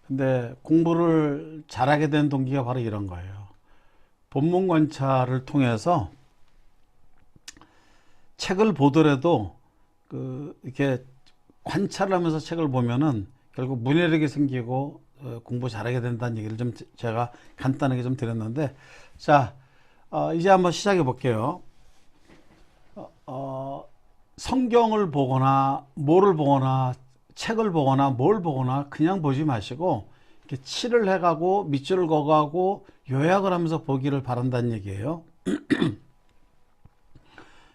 근데 공부를 잘하게 된 동기가 바로 이런 거예요. 본문 관찰을 통해서 책을 보더라도 이렇게 관찰을 하면서 책을 보면은 결국 문해력이 생기고 공부 잘하게 된다는 얘기를 좀 제가 간단하게 좀 드렸는데, 자, 이제 한번 시작해 볼게요. 성경을 보거나 뭐를 보거나 책을 보거나 뭘 보거나 그냥 보지 마시고 이렇게 칠을 해가고 밑줄을 그어가고 요약을 하면서 보기를 바란다는 얘기예요.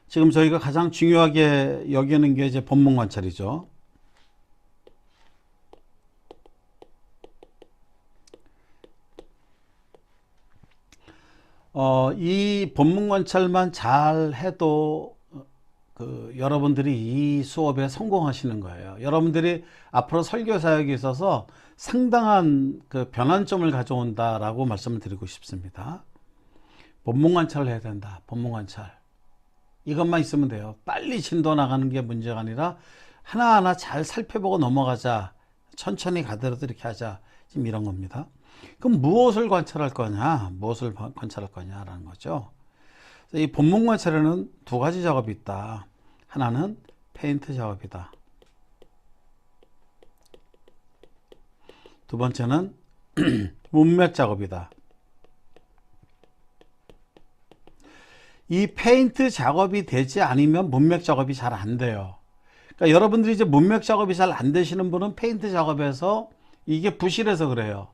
지금 저희가 가장 중요하게 여기는 게 이제 본문 관찰이죠. 이 본문 관찰만 잘 해도 여러분들이 이 수업에 성공하시는 거예요. 여러분들이 앞으로 설교 사역에 있어서 상당한 변환점을 가져온다라고 말씀을 드리고 싶습니다. 본문 관찰을 해야 된다. 본문 관찰. 이것만 있으면 돼요. 빨리 진도 나가는 게 문제가 아니라 하나하나 잘 살펴보고 넘어가자. 천천히 가더라도 이렇게 하자. 지금 이런 겁니다. 그럼 무엇을 관찰할 거냐? 무엇을 관찰할 거냐라는 거죠. 이 본문 관찰에는 두 가지 작업이 있다. 하나는 페인트 작업이다. 두 번째는 문맥 작업이다. 이 페인트 작업이 되지 않으면 문맥 작업이 잘 안 돼요. 그러니까 여러분들이 이제 문맥 작업이 잘 안 되시는 분은 페인트 작업에서 이게 부실해서 그래요.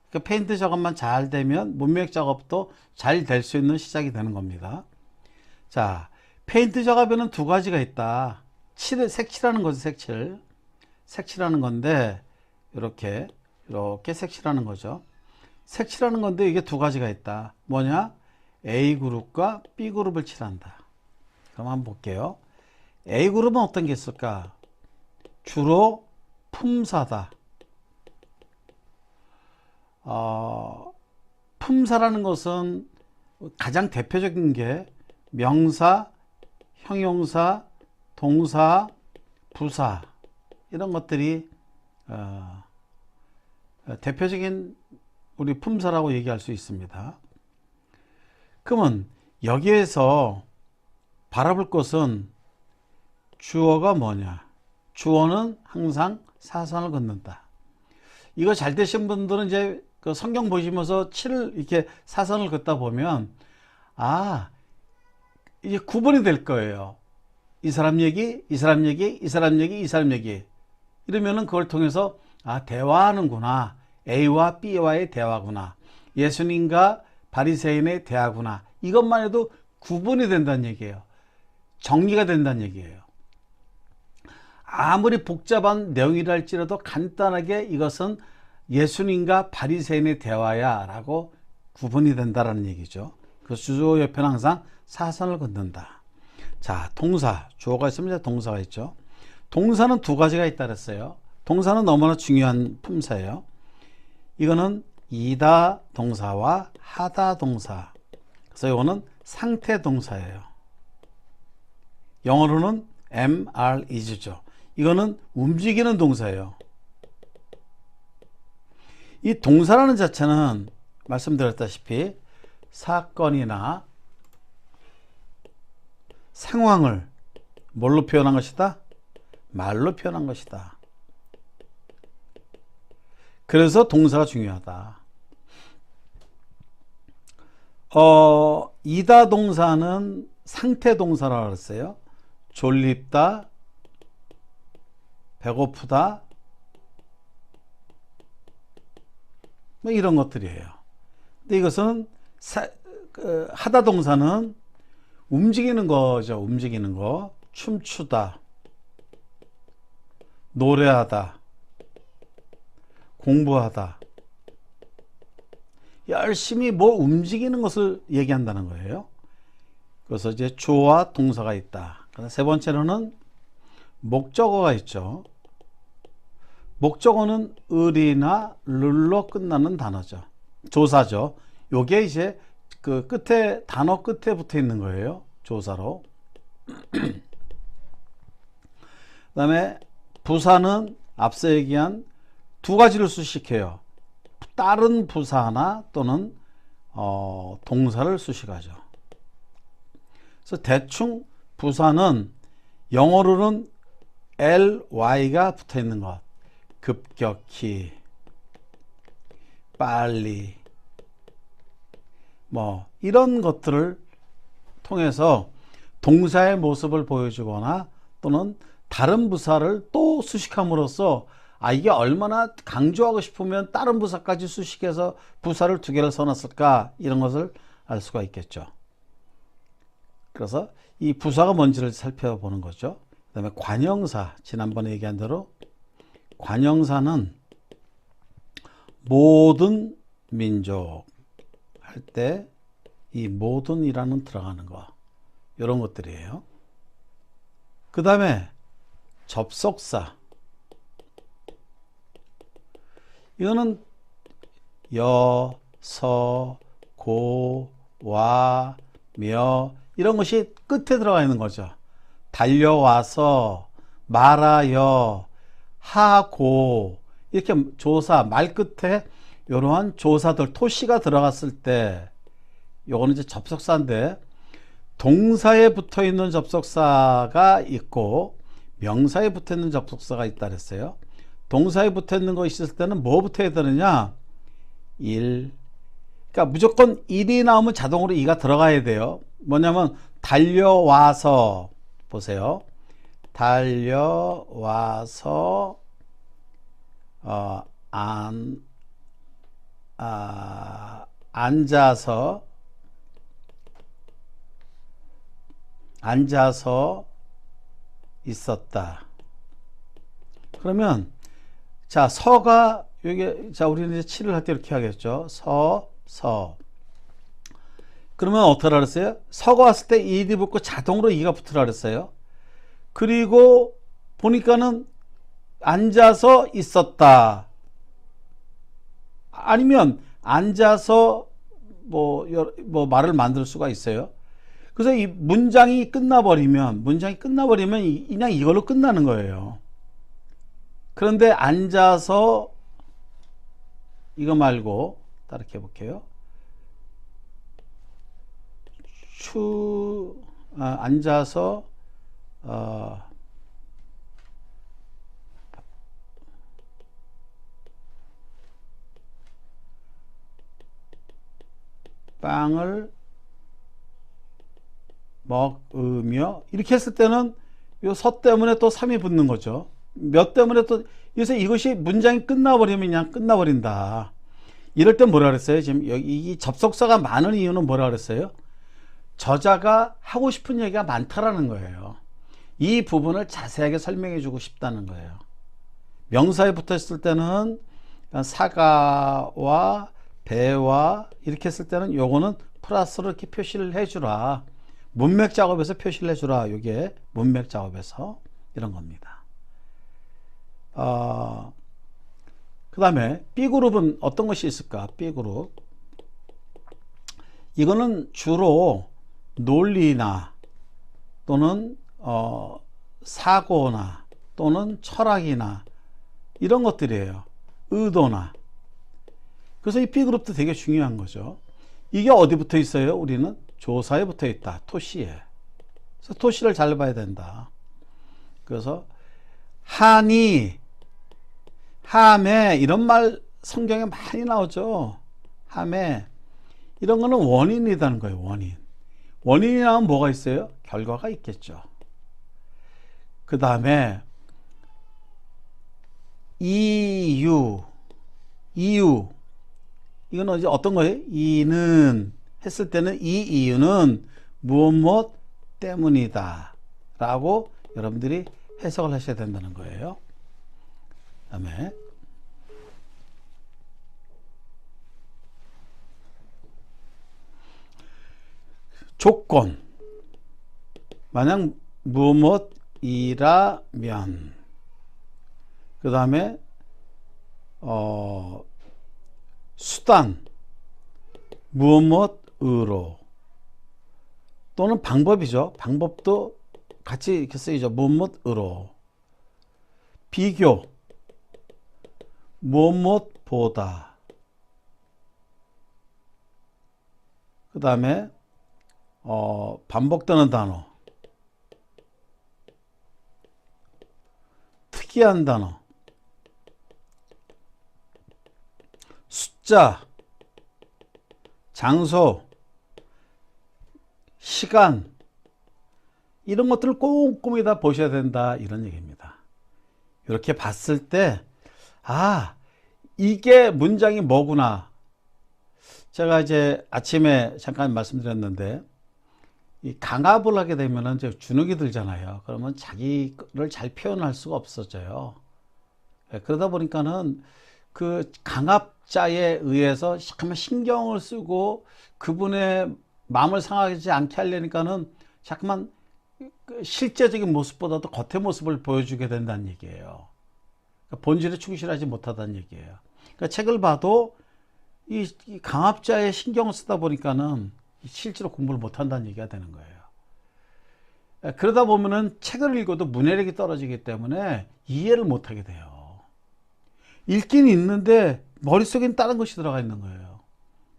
그러니까 페인트 작업만 잘 되면 문맥 작업도 잘 될 수 있는 시작이 되는 겁니다. 자, 페인트 작업에는 두 가지가 있다. 색칠하는 거죠, 색칠. 색칠하는 건데, 이렇게 색칠하는 거죠. 색칠하는 건데 이게 두 가지가 있다. 뭐냐? A그룹과 B그룹을 칠한다. 그럼 한번 볼게요. A그룹은 어떤 게 있을까? 주로 품사다. 품사라는 것은 가장 대표적인 게 명사, 형용사, 동사, 부사 이런 것들이 대표적인 우리 품사라고 얘기할 수 있습니다. 그러면 여기에서 바라볼 것은 주어가 뭐냐? 주어는 항상 사선을 긋는다. 이거 잘 되신 분들은 이제 그 성경 보시면서 이렇게 사선을 긋다 보면 이제 구분이 될 거예요. 이 사람 얘기, 이 사람 얘기, 이 사람 얘기, 이 사람 얘기. 이러면은 그걸 통해서 대화하는구나. A와 B와의 대화구나. 예수님과 바리새인의 대화구나. 이것만 해도 구분이 된다는 얘기예요. 정리가 된다는 얘기예요. 아무리 복잡한 내용이라 할지라도 간단하게 이것은 예수님과 바리새인의 대화야 라고 구분이 된다는 얘기죠. 그 주어 옆에는 항상 사선을 긋는다. 자, 동사, 주어가 있으면 동사가 있죠. 동사는 두 가지가 있다 그랬어요. 동사는 너무나 중요한 품사예요. 이거는 이다 동사와 하다 동사. 그래서 이거는 상태 동사예요. 영어로는 is죠. 이거는 움직이는 동사예요. 이 동사라는 자체는 말씀드렸다시피 사건이나 상황을 뭘로 표현한 것이다? 말로 표현한 것이다. 그래서 동사가 중요하다. 이다 동사는 상태 동사라고 했어요. 졸립다, 배고프다, 뭐 이런 것들이에요. 근데 이것은 하다 동사는 움직이는 거죠. 움직이는 거. 춤추다, 노래하다, 공부하다. 열심히 뭐 움직이는 것을 얘기한다는 거예요. 그래서 이제 주어와 동사가 있다. 세 번째로는 목적어가 있죠. 목적어는 을이나 룰로 끝나는 단어죠. 조사죠. 요게 이제 그 끝에, 단어 끝에 붙어 있는 거예요. 조사로. 그 다음에 부사는 앞서 얘기한 두 가지를 수식해요. 다른 부사나 또는 동사를 수식하죠. 그래서 대충 부사는 영어로는 ly가 붙어 있는 것, 급격히, 빨리, 뭐 이런 것들을 통해서 동사의 모습을 보여주거나 또는 다른 부사를 또 수식함으로써 이게 얼마나 강조하고 싶으면 다른 부사까지 수식해서 부사를 두 개를 써놨을까, 이런 것을 알 수가 있겠죠. 그래서 이 부사가 뭔지를 살펴보는 거죠. 그 다음에 관형사, 지난번에 얘기한 대로 관형사는 모든 민족 할 때 이 모든이라는 들어가는 거, 이런 것들이에요. 그 다음에 접속사, 이거는 여, 서, 고, 와, 며 이런 것이 끝에 들어가 있는 거죠. 달려와서, 말하여, 하고, 이렇게 조사, 말 끝에 이러한 조사들, 토시가 들어갔을 때 요거는 이제 접속사인데, 동사에 붙어 있는 접속사가 있고 명사에 붙어 있는 접속사가 있다 그랬어요. 동사에 붙어 있는 거 있을 때는 뭐 붙어야 되느냐? 일. 그러니까 무조건 일이 나오면 자동으로 이가 들어가야 돼요. 뭐냐면 달려와서, 보세요. 달려와서 앉아서 있었다. 그러면 자, 서가 여기, 자, 우리는 이제 칠을 할 때 이렇게 하겠죠. 서. 그러면 어떻게 그랬어요? 서가 왔을 때 이디 붙고 자동으로 이가 붙으라 그랬어요. 그리고 보니까는 앉아서 있었다. 아니면 앉아서 뭐 말을 만들 수가 있어요. 그래서 이 문장이 끝나버리면 그냥 이걸로 끝나는 거예요. 그런데 앉아서, 이거 말고 다르게 해볼게요. 앉아서 빵을 먹으며, 이렇게 했을 때는 요 서 때문에 또 3이 붙는 거죠. 몇 때문에 또, 그래서 이것이 문장이 끝나버리면 그냥 끝나버린다. 이럴 땐 뭐라 그랬어요? 지금 여기 이 접속사가 많은 이유는 뭐라 그랬어요? 저자가 하고 싶은 얘기가 많다라는 거예요. 이 부분을 자세하게 설명해 주고 싶다는 거예요. 명사에 붙어 있을 때는 사과와 배와 이렇게 했을 때는 요거는 플러스로 이렇게 표시를 해주라. 문맥 작업에서 표시를 해주라. 이게 문맥 작업에서 이런 겁니다. 그 다음에 B그룹은 어떤 것이 있을까? B그룹. 이거는 주로 논리나 또는 사고나 또는 철학이나 이런 것들이에요. 의도나. 그래서 이 B그룹도 되게 중요한 거죠. 이게 어디 붙어 있어요? 우리는 조사에 붙어 있다. 토시에. 그래서 토시를 잘 봐야 된다. 그래서 하니, 함에, 이런 말 성경에 많이 나오죠. 함에. 이런 거는 원인이라는 거예요. 원인이 나오면 뭐가 있어요? 결과가 있겠죠. 그 다음에 이유. 이건 어떤 거예요? 이는 했을 때는 이 이유는 무엇 때문이다 라고 여러분들이 해석을 하셔야 된다는 거예요. 그 다음에 조건. 만약 무엇이라면, 그 다음에 수단, 무엇으로, 또는 방법이죠. 방법도 같이 이렇게 쓰이죠. 무엇으로. 비교, 무엇보다. 그 다음에 반복되는 단어, 특이한 단어, 숫자, 장소, 시간, 이런 것들을 꼼꼼히 다 보셔야 된다, 이런 얘기입니다. 이렇게 봤을 때 이게 문장이 뭐구나. 제가 이제 아침에 잠깐 말씀드렸는데, 이 강압을 하게 되면은 이제 주눅이 들잖아요. 그러면 자기를 잘 표현할 수가 없어져요. 그러다 보니까는 그 강압자에 의해서 잠깐만 신경을 쓰고 그분의 마음을 상하지 않게 하려니까는 잠깐만 실제적인 모습보다도 겉의 모습을 보여주게 된다는 얘기예요. 그러니까 본질에 충실하지 못하다는 얘기예요. 그러니까 책을 봐도 이 강압자에 신경을 쓰다 보니까는 실제로 공부를 못한다는 얘기가 되는 거예요. 그러다 보면은 책을 읽어도 문해력이 떨어지기 때문에 이해를 못하게 돼요. 읽긴 읽는데 머릿속엔 다른 것이 들어가 있는 거예요.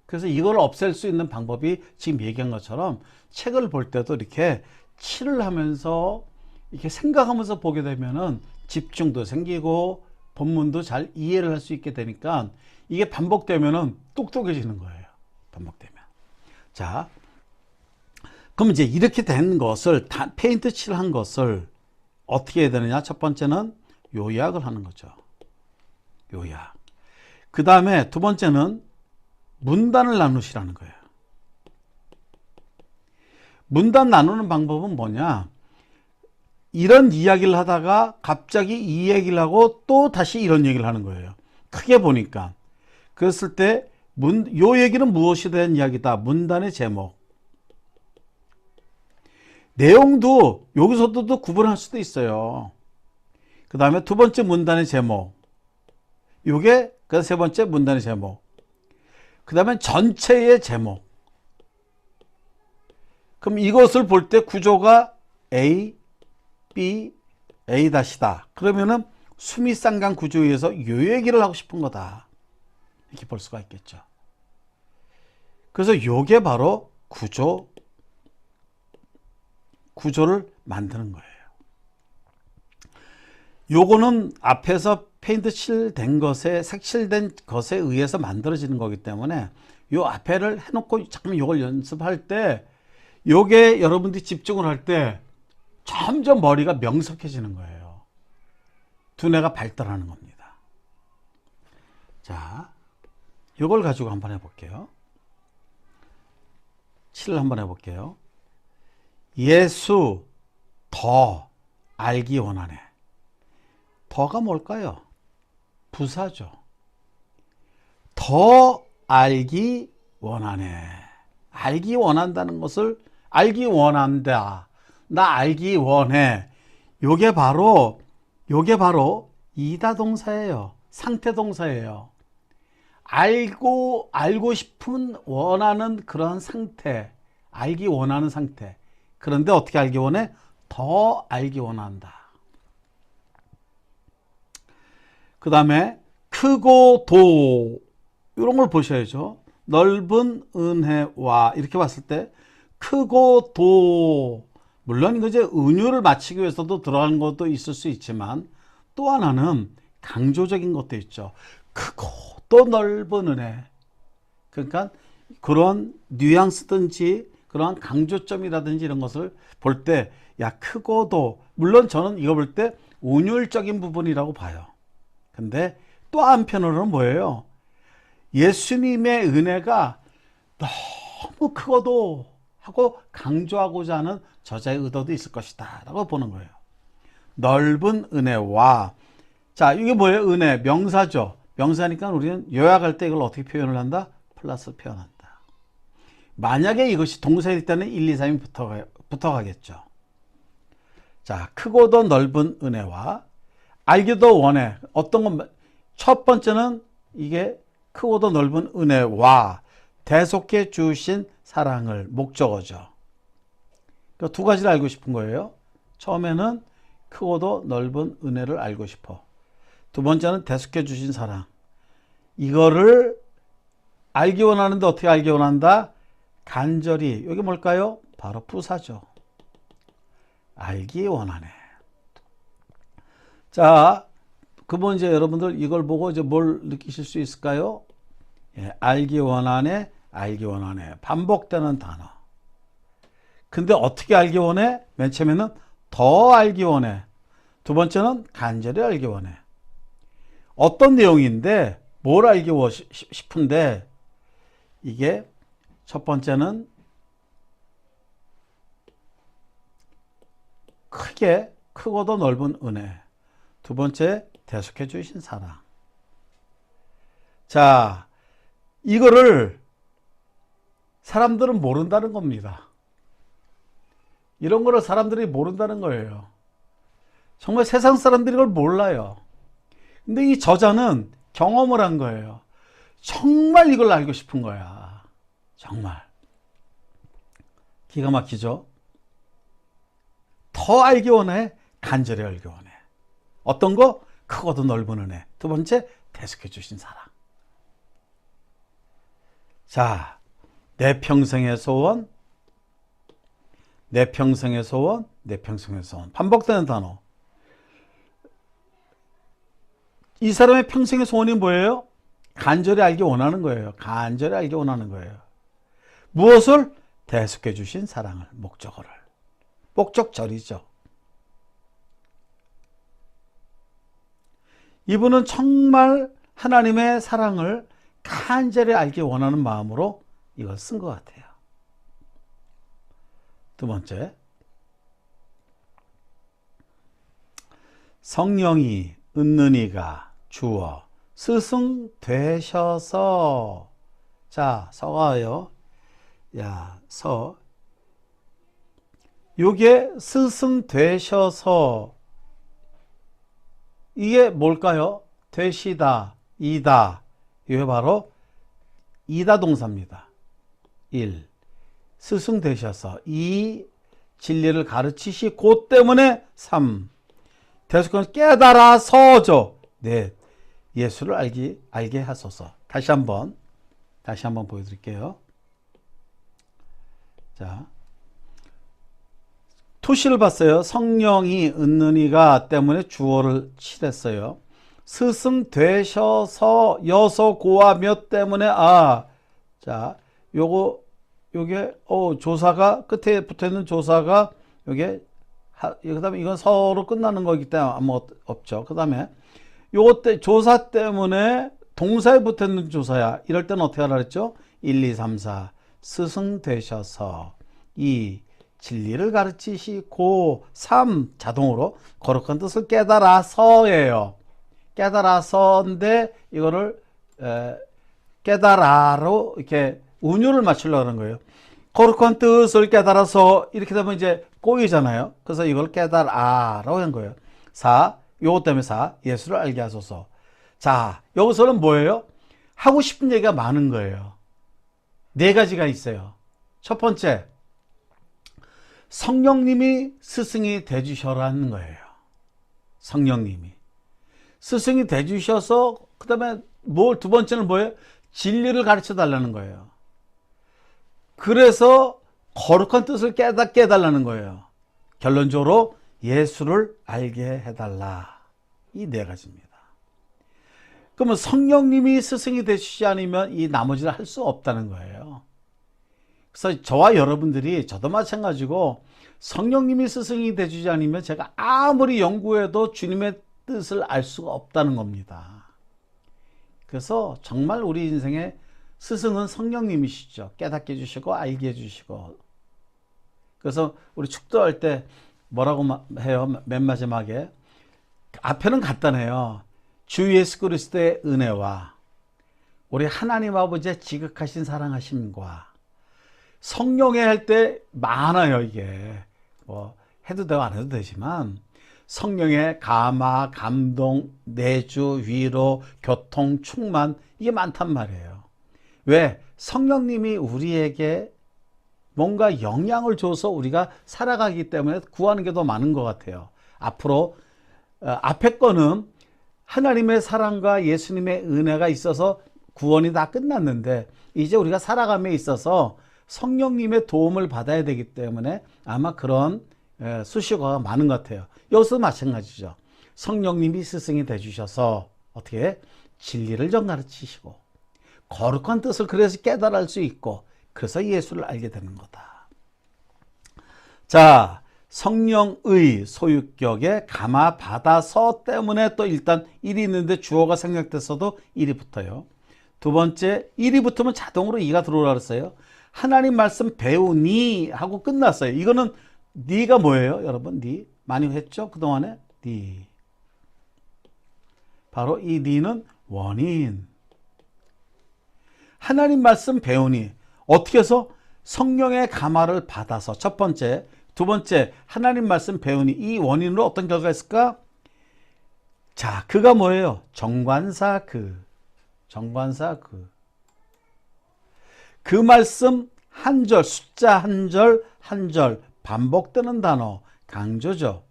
그래서 이걸 없앨 수 있는 방법이 지금 얘기한 것처럼 책을 볼 때도 이렇게 칠을 하면서 이렇게 생각하면서 보게 되면은 집중도 생기고 본문도 잘 이해를 할 수 있게 되니까 이게 반복되면은 똑똑해지는 거예요. 반복되면. 자, 그럼 이제 이렇게 된 것을 페인트 칠한 것을 어떻게 해야 되느냐? 첫 번째는 요약을 하는 거죠. 요약. 그 다음에 두 번째는 문단을 나누시라는 거예요. 문단 나누는 방법은 뭐냐? 이런 이야기를 하다가 갑자기 이 얘기를 하고 또 다시 이런 얘기를 하는 거예요. 크게 보니까. 그랬을 때 요 얘기는 무엇에 대한 이야기다. 문단의 제목. 내용도 여기서도 구분할 수도 있어요. 그 다음에 두 번째 문단의 제목. 요게 그 세 번째 문단의 제목. 그 다음에 전체의 제목. 그럼 이것을 볼 때 구조가 A, B, A-다. 그러면은 수미쌍강 구조에 의해서 요 얘기를 하고 싶은 거다. 이렇게 볼 수가 있겠죠. 그래서 요게 바로 구조를 만드는 거예요. 요거는 앞에서 페인트 칠된 것에, 색칠된 것에 의해서 만들어지는 거기 때문에 요 앞에를 해놓고 잠깐만 요걸 연습할 때 요게 여러분들이 집중을 할 때 점점 머리가 명석해지는 거예요. 두뇌가 발달하는 겁니다. 자, 요걸 가지고 한번 해볼게요. 칠을 한번 해볼게요. 예수 더 알기 원하네. 더가 뭘까요? 부사죠. 더 알기 원하네. 알기 원한다는 것을 알기 원한다. 나 알기 원해. 요게 바로 이다동사예요. 상태동사예요. 알고 싶은 원하는 그런 상태. 알기 원하는 상태. 그런데 어떻게 알기 원해? 더 알기 원한다. 그 다음에 크고 도 이런 걸 보셔야죠. 넓은 은혜와 이렇게 봤을 때 크고 도 물론 이제 은유를 맞추기 위해서도 들어가는 것도 있을 수 있지만 또 하나는 강조적인 것도 있죠. 크고 또 넓은 은혜. 그러니까 그런 뉘앙스든지 그런 강조점이라든지 이런 것을 볼 때 야 크고도 물론 저는 이거 볼 때 운율적인 부분이라고 봐요. 근데 또 한편으로는 뭐예요? 예수님의 은혜가 너무 크고도 하고 강조하고자 하는 저자의 의도도 있을 것이다 라고 보는 거예요. 넓은 은혜와 자 이게 뭐예요? 은혜 명사죠. 명사니까 우리는 요약할 때 이걸 어떻게 표현을 한다? 플러스 표현한다. 만약에 이것이 동사일 때는 1, 2, 3이 붙어가겠죠. 자, 크고도 넓은 은혜와 알기도 원해. 어떤 건, 첫 번째는 이게 크고도 넓은 은혜와 대속해 주신 사랑을 목적어죠. 그러니까 두 가지를 알고 싶은 거예요. 처음에는 크고도 넓은 은혜를 알고 싶어. 두 번째는 대속해 주신 사랑. 이거를 알기 원하는데 어떻게 알기 원한다? 간절히. 여기 뭘까요? 바로 부사죠. 알기 원하네. 자, 그러면 이제 여러분들 이걸 보고 이제 뭘 느끼실 수 있을까요? 예, 알기 원하네, 알기 원하네. 반복되는 단어. 근데 어떻게 알기 원해? 맨 처음에는 더 알기 원해. 두 번째는 간절히 알기 원해. 어떤 내용인데 뭘 알기 싶은데 이게 첫 번째는 크고도 넓은 은혜. 두 번째, 대속해 주신 사랑. 자, 이거를 사람들은 모른다는 겁니다. 이런 거를 사람들이 모른다는 거예요. 정말 세상 사람들이 이걸 몰라요. 근데 이 저자는 경험을 한 거예요. 정말 이걸 알고 싶은 거야. 정말. 기가 막히죠? 더 알기 원해. 간절히 알기 원해. 어떤 거? 크고도 넓은 은혜. 두 번째, 대속해 주신 사랑. 자, 내 평생의 소원, 내 평생의 소원, 내 평생의 소원. 반복되는 단어. 이 사람의 평생의 소원이 뭐예요? 간절히 알기 원하는 거예요. 간절히 알기 원하는 거예요. 무엇을? 대속해 주신 사랑을, 목적어를. 목적절이죠. 이분은 정말 하나님의 사랑을 간절히 알기 원하는 마음으로 이걸 쓴 것 같아요. 두 번째, 성령이 은는이가 주어 스승 되셔서. 자, 서가요. 야, 서. 요게 스승 되셔서. 이게 뭘까요? 되시다, 이다. 이게 바로 이다 동사입니다. 1. 스승 되셔서. 2. 진리를 가르치시고 때문에 3. 대속은 깨달아서죠. 네. 예수를 알게 하소서. 다시 한번 보여드릴게요. 자. 토시를 봤어요. 성령이 은는이가 때문에 주어를 칠했어요. 스승 되셔서 여서 고와 몇 때문에 자, 요게 조사가 끝에 붙어 있는 조사가 요게 그다음에 이건 서로 끝나는 거기 때문에 아무것도 없죠. 그다음에 요거 때 조사 때문에 동사에 붙어 있는 조사야. 이럴 때는 어떻게 하라 그랬죠? 1, 2, 3, 4 스승 되셔서. 2. 진리를 가르치시고. 3. 자동으로 거룩한 뜻을 깨달아서예요. 깨달아서인데 이거를 깨달아로 이렇게 운율을 맞추려고 하는 거예요. 거룩한 뜻을 깨달아서 이렇게 되면 이제 꼬이잖아요. 그래서 이걸 깨달아라고 한 거예요. 4. 요것 때문에 4. 예수를 알게 하소서. 자, 여기서는 뭐예요? 하고 싶은 얘기가 많은 거예요. 4가지가 있어요. 첫 번째, 성령님이 스승이 되주셔라는 거예요. 성령님이 스승이 되주셔서 그 다음에 두 번째는 뭐예요? 진리를 가르쳐 달라는 거예요. 그래서 거룩한 뜻을 깨닫게 해달라는 거예요. 결론적으로 예수를 알게 해달라. 이 4가지입니다. 그러면 성령님이 스승이 되시지 않으면 이 나머지를 할 수 없다는 거예요. 그래서 저와 여러분들이, 저도 마찬가지고 성령님이 스승이 되주지 않으면 제가 아무리 연구해도 주님의 뜻을 알 수가 없다는 겁니다. 그래서 정말 우리 인생의 스승은 성령님이시죠. 깨닫게 해주시고 알게 해주시고. 그래서 우리 축도할 때 뭐라고 해요? 맨 마지막에 앞에는 간단해요. 주 예수 그리스도의 은혜와 우리 하나님 아버지의 지극하신 사랑하심과 성령의 할 때 많아요. 이게 뭐 해도 되고 안 해도 되지만 성령의 감화, 감동, 내주, 위로, 교통, 충만, 이게 많단 말이에요. 왜? 성령님이 우리에게 뭔가 영향을 줘서 우리가 살아가기 때문에 구하는 게 더 많은 것 같아요. 앞으로 앞에 거는 하나님의 사랑과 예수님의 은혜가 있어서 구원이 다 끝났는데 이제 우리가 살아감에 있어서 성령님의 도움을 받아야 되기 때문에 아마 그런 수식어가 많은 것 같아요. 여기서도 마찬가지죠. 성령님이 스승이 되주셔서 어떻게 진리를 좀 가르치시고 거룩한 뜻을 그래서 깨달을 수 있고 그래서 예수를 알게 되는 거다. 자, 성령의 소유격에 감화 받아서 때문에 또 일단 일이 있는데 주어가 생략됐어도 일이 붙어요. 두 번째, 일이 붙으면 자동으로 이가 들어오라 그랬어요. 하나님 말씀 배우니 하고 끝났어요. 이거는 니가 뭐예요, 여러분? 니 많이 했죠? 그동안에 니. 바로 이 니는 원인. 하나님 말씀 배우니 어떻게 해서 성령의 감화를 받아서 첫 번째, 두 번째 하나님 말씀 배우니 이 원인으로 어떤 결과가 있을까? 자, 그가 뭐예요? 정관사 그. 정관사 그. 그 말씀 한 절, 숫자 한 절, 한 절 반복되는 단어 강조죠.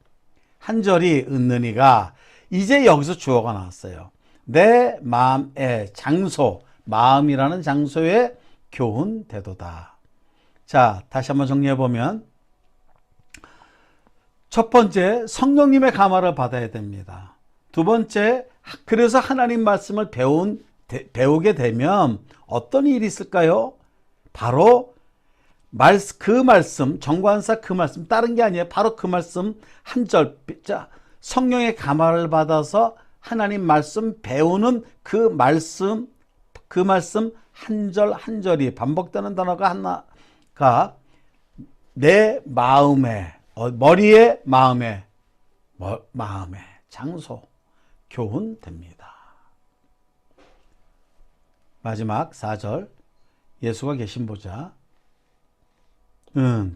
한 절이 은느니가 이제 여기서 주어가 나왔어요. 내 마음의 장소, 마음이라는 장소에 교훈되도다. 자, 다시 한번 정리해 보면 첫 번째, 성령님의 감화를 받아야 됩니다. 두 번째, 그래서 하나님 말씀을 배우게 되면 어떤 일이 있을까요? 바로 그 말씀, 정관사 그 말씀, 다른 게 아니에요. 바로 그 말씀 한 절, 성령의 감화를 받아서 하나님 말씀 배우는 그 말씀 한 절 한 절이 반복되는 단어가 하나가 내 마음에, 머리에 마음에 장소, 교훈됩니다. 마지막 4절 예수가 계신 보자.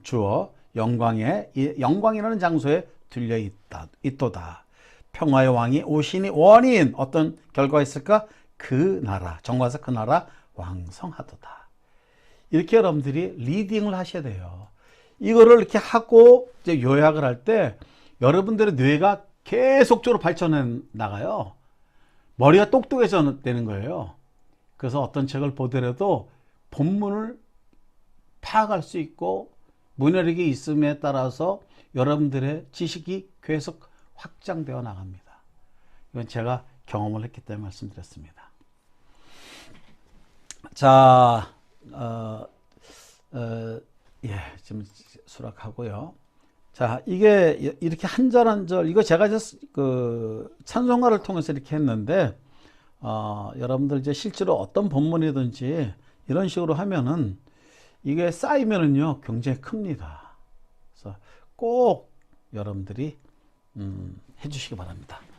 주어 영광이라는 장소에 들려 있도다. 평화의 왕이 오시니 원인 어떤 결과가 있을까? 그 나라, 정관사 그 나라 왕성하도다. 이렇게 여러분들이 리딩을 하셔야 돼요. 이거를 이렇게 하고 이제 요약을 할 때 여러분들의 뇌가 계속적으로 발전해 나가요. 머리가 똑똑해져 되는 거예요. 그래서 어떤 책을 보더라도 본문을 파악할 수 있고 문해력이 있음에 따라서 여러분들의 지식이 계속 확장되어 나갑니다. 이건 제가 경험을 했기 때문에 말씀드렸습니다. 자, 지금 수락하고요. 자, 이게 이렇게 한 절 한 절, 이거 제가 그 찬송가를 통해서 이렇게 했는데, 여러분들 이제 실제로 어떤 본문이든지 이런 식으로 하면은 이게 쌓이면은요, 굉장히 큽니다. 그래서 꼭 여러분들이 해주시기 바랍니다.